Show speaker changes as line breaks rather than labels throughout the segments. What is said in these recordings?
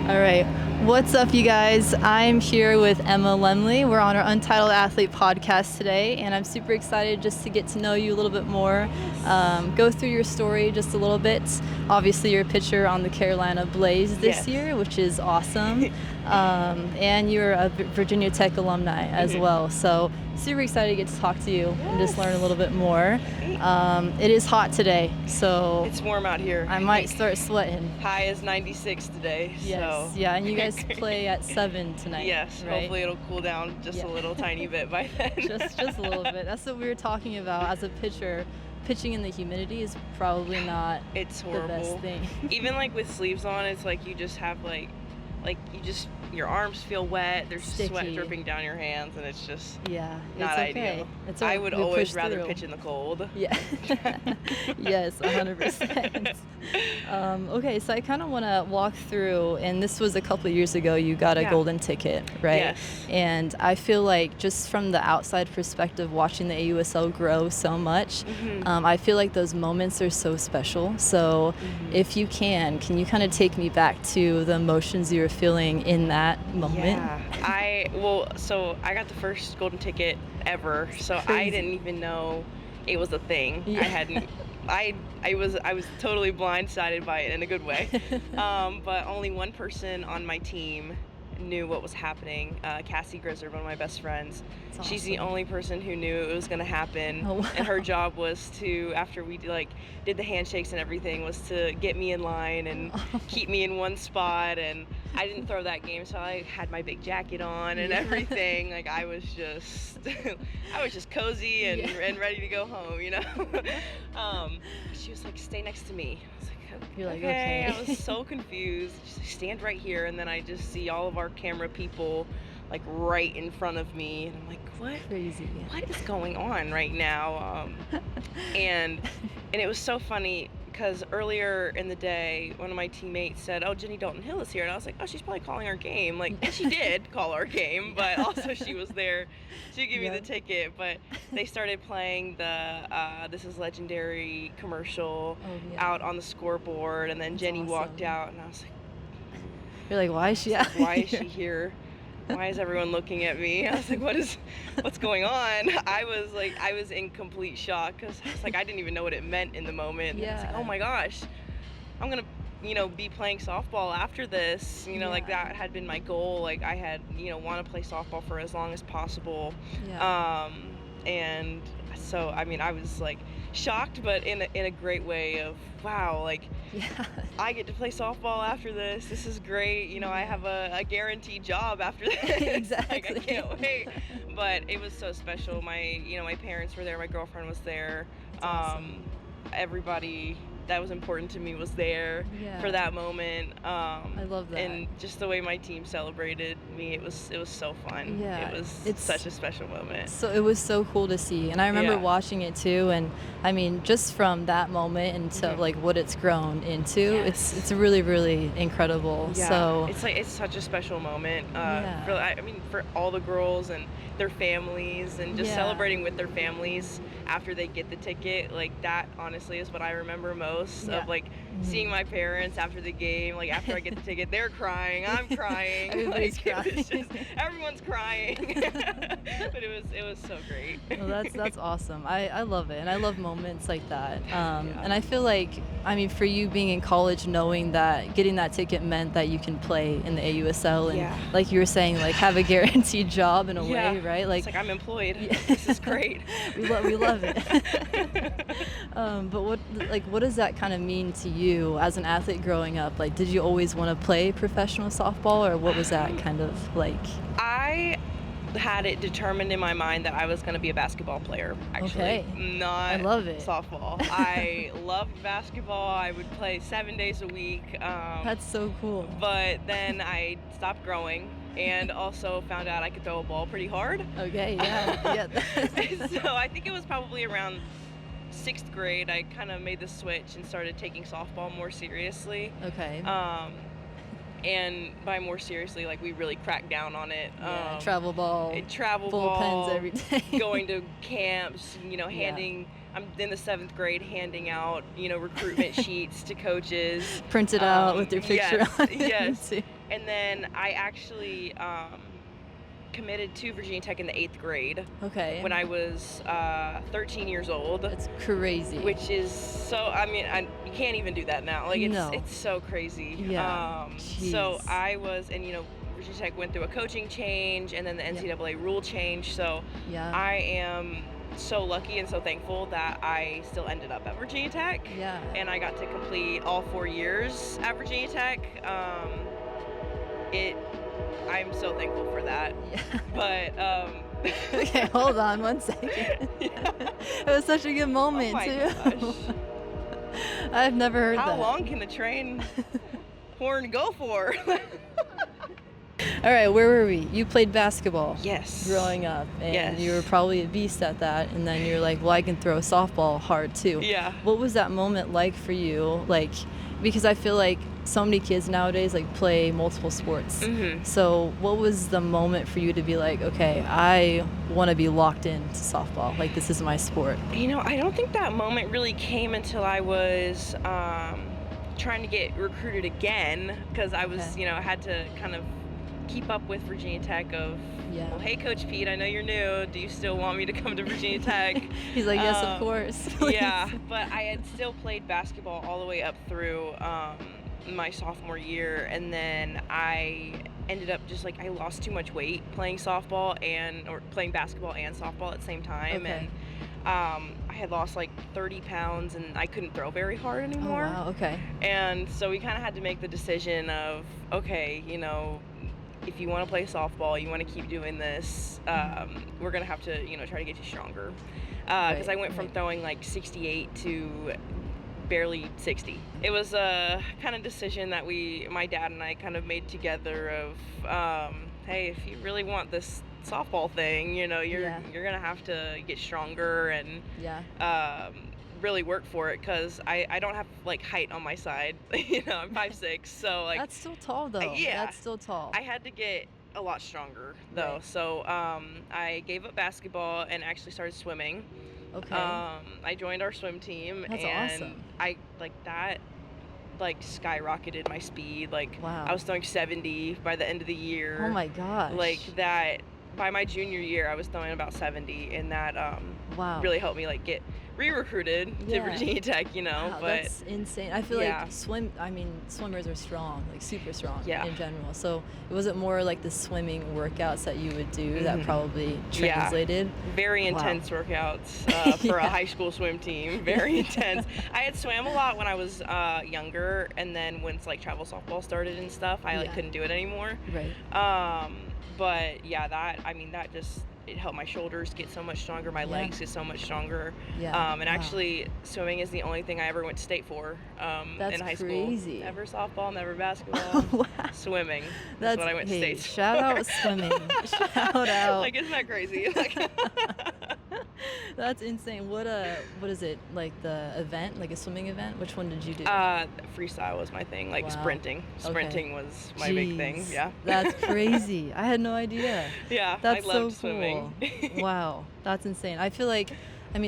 All right. What's up, you guys? I'm here with Emma Lemley. We're on our Untitled Athlete podcast today, and I'm super excited just to get to know you a little bit more, go through your story just a little bit. Obviously, you're a pitcher on the Carolina Blaze this year, which is awesome. And you're a Virginia Tech alumni as well. So super excited to get to talk to you and just learn a little bit more. It is hot today, so
it's warm out here.
I might start sweating.
High is 96 today.
Yes,
so.
yeah, and you guys play at 7 tonight.
Yes,
right?
Hopefully it'll cool down just a little tiny bit by then.
just a little bit. That's what we were talking about as a pitcher. Pitching in the humidity is probably not
it's horrible.
The best thing.
Even like with sleeves on, it's like you just have your arms feel wet. There's
Sticky.
Sweat dripping down your hands, and it's just not
it's
ideal.
It's
I would always rather pitch in the cold.
Yeah. Yes, 100%. Okay, so I kind of want to walk through, and this was a couple of years ago. You got a golden ticket, right?
Yes.
And I feel like just from the outside perspective, watching the AUSL grow so much, I feel like those moments are so special. So if you can you kind of take me back to the emotions you were feeling in that moment?
Yeah, so I got the first golden ticket ever, so I didn't even know it was a thing.
Yeah.
I hadn't. I was totally blindsided by it in a good way. But only one person on my team knew what was happening. Cassie Grizzard, one of my best friends.
That's
She's
awesome.
the only person who knew it was going to happen.
Oh, wow.
And her job was to, after we did the handshakes and everything, was to get me in line and keep me in one spot. And I didn't throw that game, so I had my big jacket on and everything. Like I was just cozy and ready to go home, you know. She was like, "Stay next to me." I was like,
You're like,
okay.
okay.
I was so confused. Just stand right here, and then I just see all of our camera people like right in front of me, and I'm like, what?
Crazy.
What is going on right now? And it was so funny because earlier in the day, one of my teammates said, "Oh, Jenny Dalton Hill is here," and I was like, "Oh, she's probably calling our game." Like, and she did call our game, but also she was there to give me the ticket. But they started playing the "This Is Legendary" commercial out on the scoreboard, and then Jenny walked out, and I was like,
"You're like, why is she out
Why is she here? Why is everyone looking at me?" I was like, what's going on? I was in complete shock because I was like, I didn't even know what it meant in the moment.
Yeah.
I was like, oh my gosh, I'm gonna, be playing softball after this. Like that had been my goal. Like I had, want to play softball for as long as possible.
Yeah.
And so, I mean, I was like shocked, but in a great way of, wow, like I get to play softball after this. This is great. I have a guaranteed job after this.
Exactly.
Like, I can't wait. But it was so special. My parents were there. My girlfriend was there.
Awesome.
Everybody that was important to me was there for that moment.
I love that.
And just the way my team celebrated me, it was so fun.
Yeah,
It's such a special moment.
So it was so cool to see, and I remember watching it too. And I mean, just from that moment into like what it's grown into, it's really, really incredible.
Yeah.
So
it's such a special moment. For all the girls and their families, and just celebrating with their families after they get the ticket. Like that, honestly, is what I remember most. Of like seeing my parents after the game. Like after I get the ticket, they're crying. I'm crying.
Everybody's crying.
Everyone's crying. But it was so great.
Well, that's awesome. I love it, and I love moments like that. And I feel like, I mean, for you being in college, knowing that getting that ticket meant that you can play in the AUSL, and like you were saying, like have a guaranteed job in a way, right? Like
it's like I'm employed. This is great.
we love it. But what does that kind of mean to you as an athlete growing up? Like, did you always want to play professional softball, or what was that kind of like?
I had it determined in my mind that I was going to be a basketball player, actually.
I love it.
Softball. I loved basketball. I would play 7 days a week.
That's so cool.
But then I stopped growing and also found out I could throw a ball pretty hard.
Okay, yeah.
So I think it was probably around 6th grade I kind of made the switch and started taking softball more seriously.
Okay.
And by more seriously, like we really cracked down on it.
Travel ball,
ball,
every day.
Going to camps, handing. I'm in the 7th grade, handing out, recruitment sheets to coaches.
Printed out with your picture on it.
Yes. And then I actually committed to Virginia Tech in the 8th grade.
Okay.
When I was 13 years old.
That's crazy.
Which is so, I mean, you can't even do that now. Like, it's so crazy.
Yeah.
So I was, and Virginia Tech went through a coaching change and then the NCAA rule change. So I am so lucky and so thankful that I still ended up at Virginia Tech.
Yeah.
And I got to complete all 4 years at Virginia Tech. I'm so thankful for that.
Yeah.
But
okay, hold on 1 second. It was such a good moment
gosh.
I've never heard that.
How long can the train horn go for?
All right, where were we? You played basketball.
Yes.
Growing up, and you were probably a beast at that. And then you're like, well, I can throw softball hard too.
Yeah.
What was that moment like for you? Like, because I feel like so many kids nowadays like play multiple sports.
Mm-hmm.
So what was the moment for you to be like, okay, I want to be locked into softball. Like, this is my sport.
I don't think that moment really came until I was trying to get recruited again, because I was, had to kind of keep up with Virginia Tech of, well, hey, Coach Pete, I know you're new. Do you still want me to come to Virginia Tech?
He's like, yes, of course.
Yeah, but I had still played basketball all the way up through my sophomore year, and then I ended up just I lost too much weight playing softball or playing basketball and softball at the same time.
Okay.
And I had lost 30 pounds, and I couldn't throw very hard anymore.
Oh, wow, okay.
And so we kind of had to make the decision of, okay, if you want to play softball, you want to keep doing this, we're going to have to, try to get you stronger. Because I went from throwing 68 to barely 60. It was a kind of decision that my dad and I kind of made together of, hey, if you really want this softball thing, you're going to have to get stronger and really work for it, because I don't have height on my side. I'm 5'6", so
that's still tall though.
Yeah,
that's still tall.
I had to get a lot stronger though. Right. So I gave up basketball and actually started swimming.
Okay.
I joined our swim team.
That's
and
awesome.
I that skyrocketed my speed.
Wow.
I was throwing 70 by the end of the year.
Oh my gosh.
That by my junior year I was throwing about 70, and that really helped me get re-recruited to Virginia Tech,
Wow,
but
that's insane. I feel like swimmers are strong, super strong in general. So it wasn't more the swimming workouts that you would do that probably translated.
Very intense workouts for a high school swim team. Very intense. I had swam a lot when I was younger, and then once travel softball started and stuff, I couldn't do it anymore.
Right.
But that just, it helped my shoulders get so much stronger, my legs get so much stronger. And actually, swimming is the only thing I ever went to state for in high school. Never softball, never basketball. Wow. Swimming. That's what I went to state for.
Shout out swimming. Shout out.
Isn't that crazy?
That's insane. What is it, the event, a swimming event? Which one did you do?
Freestyle was my thing, sprinting. Sprinting was my big thing. Yeah.
That's crazy. I had no idea.
Yeah,
that's
I loved
so
swimming.
Cool. Wow, that's insane. I feel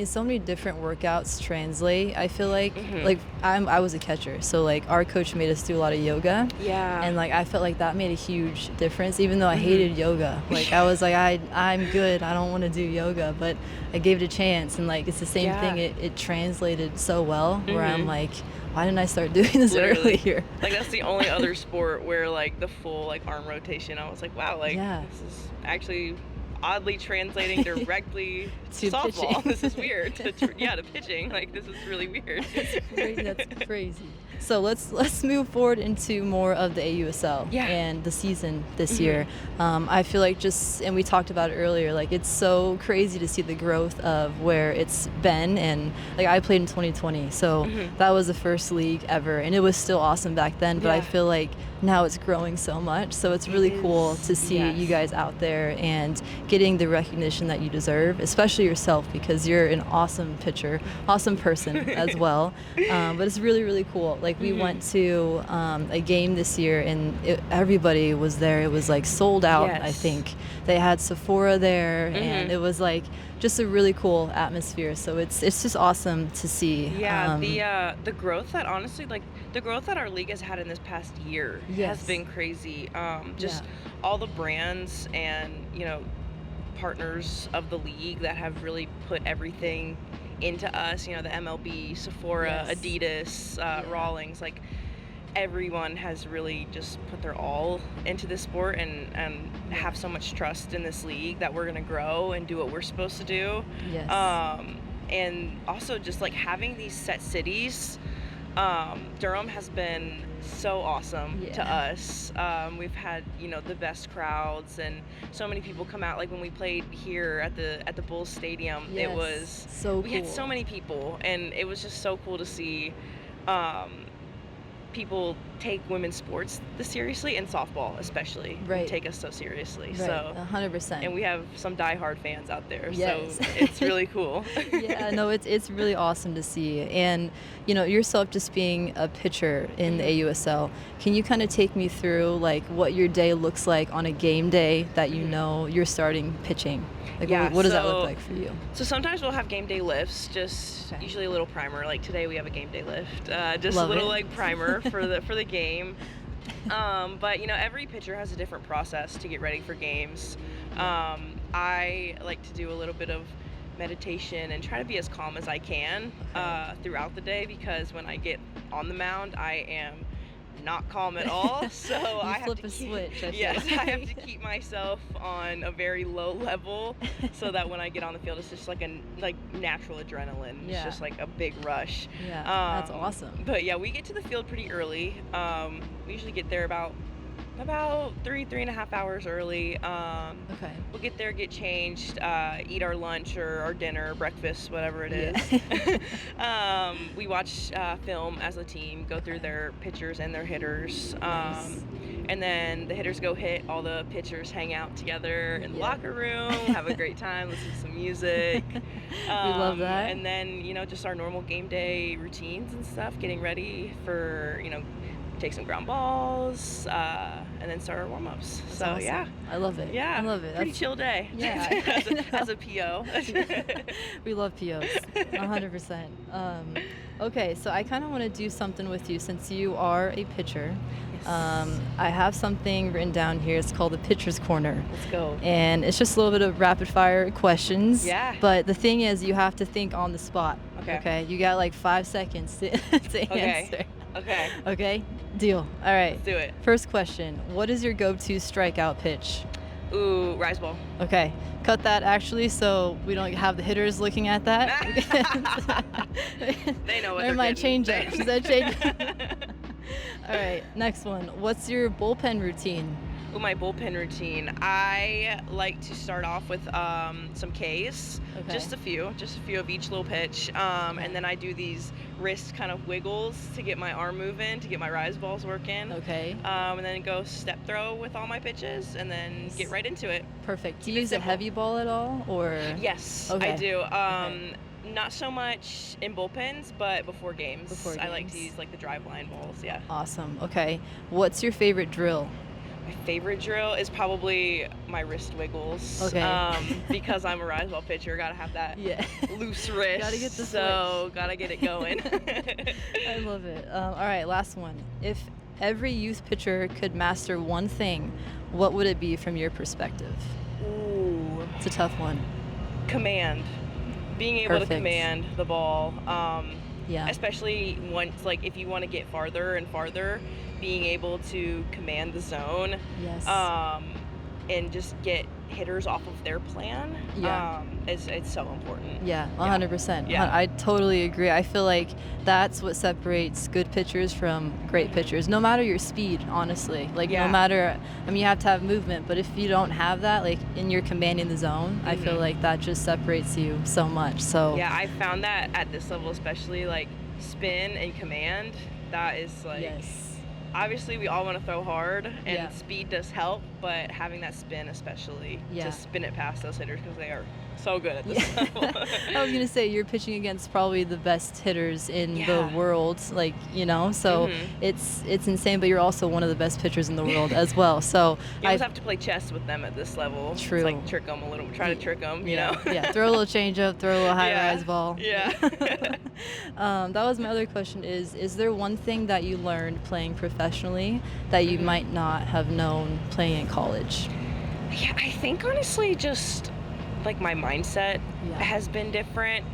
so many different workouts translate. I feel I was a catcher, so our coach made us do a lot of yoga. Yeah. And I felt that made a huge difference, even though I hated yoga. I was I'm good. I don't want to do yoga, but I gave it a chance, and it's the same thing. It translated so well. Where I'm why didn't I start doing this earlier?
That's the only other sport where the full arm rotation. I was wow, this is actually oddly translating directly to softball. Pitching. This is weird. To pitching. This is really weird.
That's crazy. So let's move forward into more of the AUSL and the season this year. I feel and we talked about it earlier, it's so crazy to see the growth of where it's been. And I played in 2020, so that was the first league ever, and it was still awesome back then, but I feel now it's growing so much. So it's really cool to see you guys out there and getting the recognition that you deserve, especially yourself, because you're an awesome pitcher, awesome person as well. But it's really, really cool. Like we went to a game this year, and everybody was there. It was like sold out.
Yes.
I think they had Sephora there, and it was like just a really cool atmosphere. So it's just awesome to see.
Yeah, the growth that honestly, like the growth that our league has had in this past year has been crazy. Just all the brands and partners of the league that have really put everything into us. The MLB, Sephora, Adidas, Rawlings, like everyone has really just put their all into this sport and have so much trust in this league that we're gonna grow and do what we're supposed to do.
Yes.
And also just like having these set cities. Durham has been so awesome to us. We've had the best crowds, and so many people come out. Like when we played here at the Bulls Stadium, it was
so
we had so many people, and it was just so cool to see people take women's sports this seriously, and softball especially take us so seriously. So
100%.
And we have some diehard fans out there,
Yes.
so it's really cool.
Yeah, no, it's really awesome to see. And yourself just being a pitcher in the AUSL, can you kind of take me through like what your day looks like on a game day that you're starting pitching? Like what does that look like for you?
So sometimes we'll have game day lifts, just usually a little primer. Like today we have a game day lift, just
Love
a little
it.
like primer for the game. But every pitcher has a different process to get ready for games. I like to do a little bit of meditation and try to be as calm as I can throughout the day, because when I get on the mound, I am not calm at all. So I have to
switch. I
have to keep myself on a very low level so that when I get on the field, it's just like natural adrenaline. It's just like a big rush.
Yeah, that's awesome.
But yeah, we get to the field pretty early. We usually get there about 3.5 hours early. We'll get there, get changed, eat our lunch or our dinner, breakfast, whatever it is. We watch film as a team, go through their pitchers and their hitters. And then the hitters go hit, all the pitchers hang out together in the locker room, have a great time, listen to some music.
We love that.
And then, just our normal game day routines and stuff, getting ready for, take some ground balls, and then start our warm-ups. So
awesome.
Yeah,
I love it.
Yeah,
I love it.
Pretty chill day.
Yeah,
as a PO.
We love POs, 100%. Okay, so I kind of want to do something with you since you are a pitcher. I have something written down here. It's called the Pitcher's Corner.
Let's go.
And it's just a little bit of rapid fire questions.
Yeah.
But the thing is, you have to think on the spot.
Okay.
You got like 5 seconds to answer.
Okay.
Okay. Deal. All right.
Let's do it.
First question: what is your go-to strikeout pitch?
Ooh, rise ball.
Okay. Cut that actually, so we don't have the hitters looking at that.
They know what
Never mind. Change
getting.
up. She said change up. All right. Next one. What's your bullpen routine?
Ooh, my bullpen routine. I like to start off with some Ks, just a few of each little pitch, and then I do these wrist kind of wiggles to get my arm moving, to get my rise balls working.
Okay.
And then go step throw with all my pitches, and then get right into it.
Perfect. Do you use a heavy ball at all, or?
Yes,
okay.
I do. Not so much in bullpens, but before games. I like to use like the drive line balls. Yeah.
Awesome. Okay. What's your favorite drill?
My favorite drill is probably my wrist wiggles.
Okay.
Because I'm a rise ball pitcher, gotta have that loose wrist.
Gotta get the
switch. Gotta get it going.
I love it. All right, last one. If every youth pitcher could master one thing, what would it be from your perspective?
Ooh.
It's a tough one.
Command. Being able to command the ball. Especially once, like, if you want to get farther and farther, being able to command the zone.
Yes.
And just get hitters off of their plan. It's so important.
Yeah, 100%.
Yeah.
I totally agree. I feel like that's what separates good pitchers from great pitchers, no matter your speed, honestly. Like, no matter, I mean, you have to have movement, but if you don't have that, like, and you're commanding the zone, I feel like that just separates you so much. So
yeah, I found that at this level, especially, like, spin and command, that is, like, obviously we all want to throw hard, and speed does help, but having that spin especially to spin it past those hitters, because they are so good at this level.
I was gonna say you're pitching against probably the best hitters in
Yeah.
the world, like, so it's insane. But you're also one of the best pitchers in the world as well. So
You almost have to play chess with them at this level.
True.
It's like trick them a little, try to trick them, you know?
Yeah, throw a little changeup, throw a little high rise ball.
Yeah.
That was my other question is there one thing that you learned playing professionally that you might not have known playing in college?
Yeah, I think honestly just like my mindset has been different.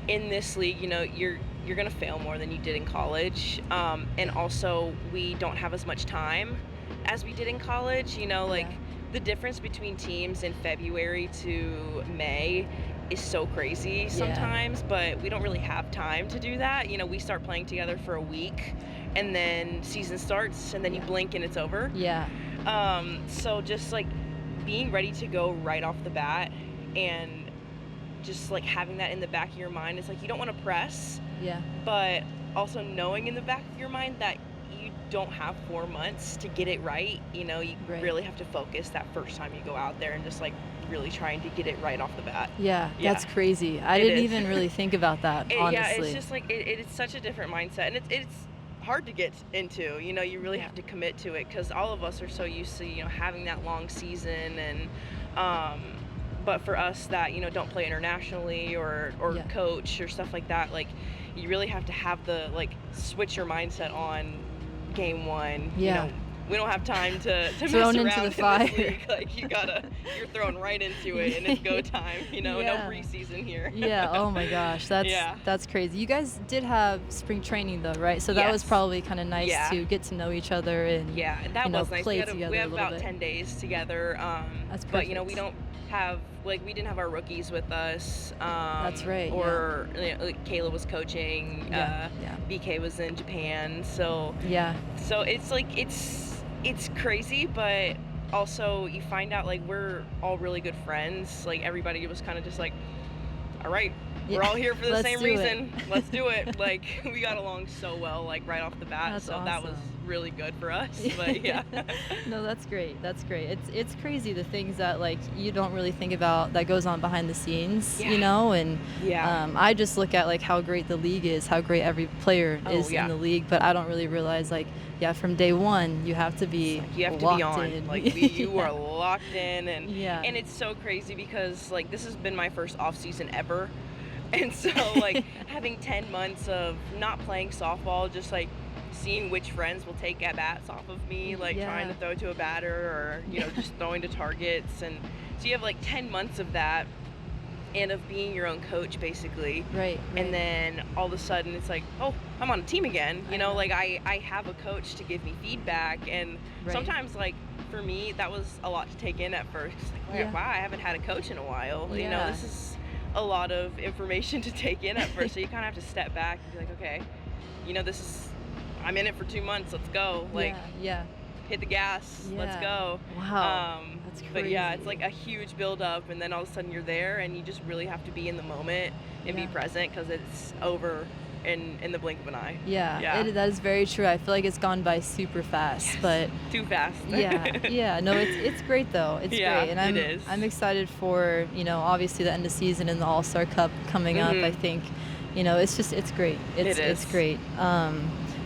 In this league, you're gonna fail more than you did in college. And also we don't have as much time as we did in college. The difference between teams in February to May is so crazy sometimes, but we don't really have time to do that. We start playing together for a week and then season starts and then you blink and it's over.
Yeah.
So just like being ready to go right off the bat and just like having that in the back of your mind, it's like you don't want to press, but also knowing in the back of your mind that you don't have 4 months to get it right. You really have to focus that first time you go out there and just like really trying to get it right off the bat.
Yeah, that's crazy. I didn't even really think about that, honestly.
Yeah, it's just like it's such a different mindset, and it's hard to get into. You really have to commit to it because all of us are so used to having that long season, and but for us that don't play internationally or coach or stuff like that, like you really have to have the switch your mindset on game one. We don't have time to mess around
into the fire.
In this league. Like you're thrown right into it, and it's go time. No preseason here.
Yeah. Oh my gosh, that's crazy. You guys did have spring training though, right? So that was probably kind of nice to get to know each other and
that was nice.
Play
We have about 10 days together.
That's
but
perfect.
we don't have we didn't have our rookies with us.
That's right.
Or Kayla was coaching. BK was in Japan. So So it's crazy, but also you find out we're all really good friends. Everybody was kind of just like, all right, we're all here for the same reason. Let's do it. We got along so well, right off the bat.
That's
so
awesome.
That was really good for us. But yeah.
No, that's great. It's crazy the things that you don't really think about that goes on behind the scenes, and I just look at how great the league is, how great every player is in the league, but I don't really realize from day one you have to be locked
on.
in.
You are locked in, and it's so crazy because this has been my first off season ever. And so having 10 months of not playing softball, just seeing which friends will take at bats off of me, trying to throw to a batter or just throwing to targets, and so you have 10 months of that and of being your own coach basically.
Right.
And then all of a sudden it's oh, I'm on a team again. I have a coach to give me feedback, and sometimes for me that was a lot to take in at first. Wow, I haven't had a coach in a while. This is a lot of information to take in at first. So you kind of have to step back and be okay, I'm in it for 2 months, let's go. Hit the gas, let's go.
Wow. That's crazy.
But yeah, it's a huge build up, and then all of a sudden you're there, and you just really have to be in the moment and be present because it's over in the blink of an eye.
That is very true. I feel it's gone by super fast, but
too fast.
No, it's great though. It's great, and I'm excited for obviously the end of season and the All-Star Cup coming up. I think it's great. It's great.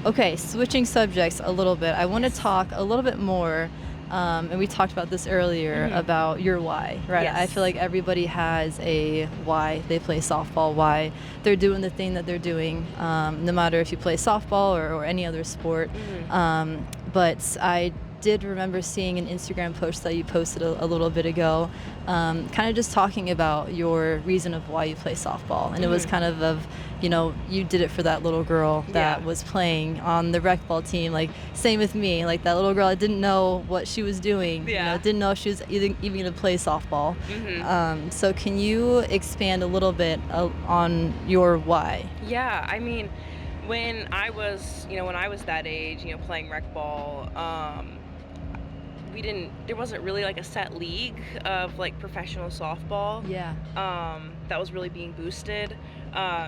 Okay, switching subjects a little bit, I want to talk a little bit more, and we talked about this earlier, about your why, right?
Yes.
I feel everybody has a why they play softball, why they're doing the thing that they're doing, no matter if you play softball or any other sport. But I did remember seeing an Instagram post that you posted a little bit ago, kind of just talking about your reason of why you play softball, and it was kind of you did it for that little girl that was playing on the rec ball team. Same with me, that little girl, I didn't know what she was doing, didn't know if she was even going to play softball. So can you expand a little bit on your why?
Yeah, I mean, when I was that age, playing rec ball, there wasn't really a set league of professional softball that was really being boosted.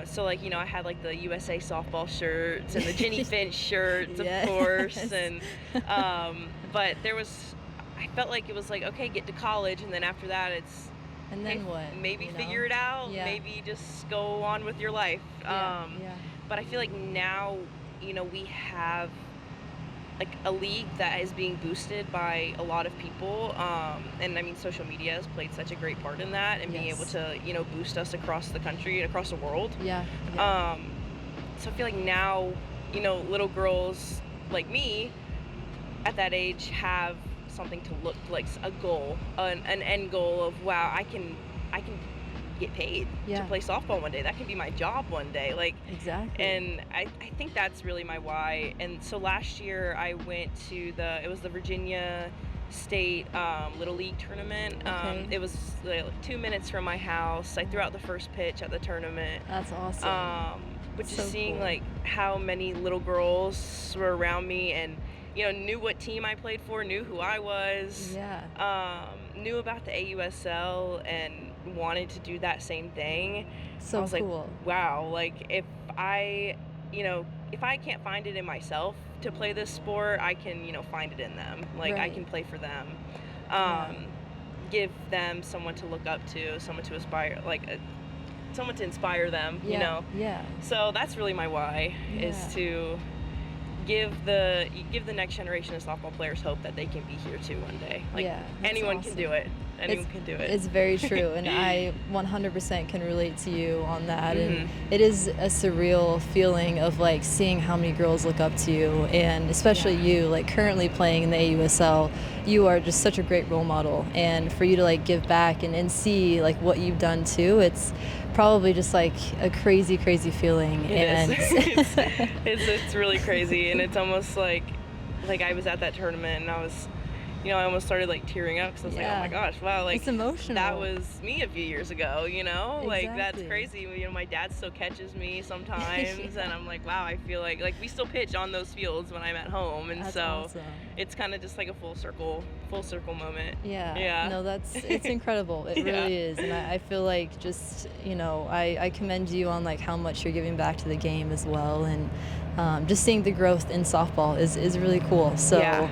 So I had the USA softball shirts and the Ginny Finch shirts, of course, and but I felt it was okay, get to college, and then after that it's
And then what?
Maybe
you know?
figure it out.
Yeah.
Maybe just go on with your life.
Yeah.
But I feel like now, we have like a league that is being boosted by a lot of people, and I mean social media has played such a great part in that, and being able
Yes.
to boost us across the country and across the world.
Yeah.
So I feel like now little girls like me at that age have something to look like, a goal, an end goal of, wow, I can get paid to
Yeah.
play softball one day. That can be my job one day. Like,
Exactly.
and I think that's really my why. And so last year I went to it was the Virginia State Little League tournament.
Okay.
It was like 2 minutes from my house. I threw out the first pitch at the tournament.
That's awesome.
But just
So
seeing
cool.
like how many little girls were around me and knew what team I played for, knew who I was,
Yeah.
knew about the AUSL and wanted to do that same thing.
So
I was
cool.
like, wow, like if I can't find it in myself to play this sport, I can, find it in them. Like, I
Right.
can play for them.
Yeah.
Give them someone to look up to, someone to aspire, someone to inspire them,
Yeah. Yeah.
So that's really my why, is
Yeah.
to give the next generation of softball players hope that they can be here too one day. Like,
Yeah, that's
anyone
awesome.
can do it. Anyone can do it.
It's very true, and I 100% can relate to you on that.
Mhm.
And it is a surreal feeling of like seeing how many girls look up to you, and especially you, like currently playing in the AUSL. You are just such a great role model, and for you to like give back and see like what you've done too, it's probably just like a crazy feeling.
It is. It's really crazy, and it's almost like I was at that tournament and I was, I almost started like tearing up because I was like, oh my gosh, wow, like
it's emotional.
that was me a few years ago, like that's
Exactly.
crazy. My dad still catches me sometimes, and I'm like, wow, I feel like we still pitch on those fields when I'm at home, and
That's
so
awesome.
it's kind of just like a full circle moment.
Yeah.
Yeah.
No, it's incredible. It
Yeah.
really is. And I feel like just, I commend you on like how much you're giving back to the game as well. And just seeing the growth in softball is really cool. So
Yeah.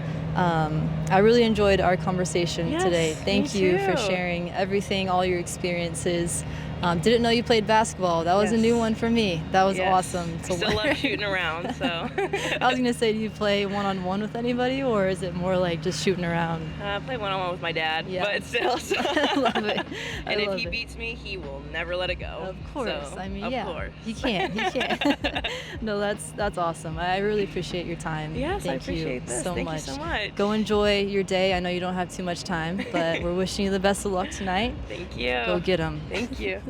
I really enjoyed our conversation
Yes,
today. Thank
me
you for
too.
sharing everything, all your experiences. Didn't know you played basketball. That was a new
Yes.
one for me. That was
Yes.
awesome. to
Still love
learn.
shooting around, so.
I was gonna say, do you play one-on-one with anybody, or is it more like just shooting around?
I play one-on-one with my dad,
Yeah.
but still. So.
I love it.
And if
love
he
it.
beats me, he will never let it go.
Of course.
So,
I mean,
of
yeah.
course.
He can't. No, that's awesome. I really appreciate your time.
Yes, I
Thank
appreciate
you
this.
so
Thank
much.
you so much.
Go enjoy your day. I know you don't have too much time, but we're wishing you the best of luck tonight.
Thank you.
Go get 'em.
Thank you.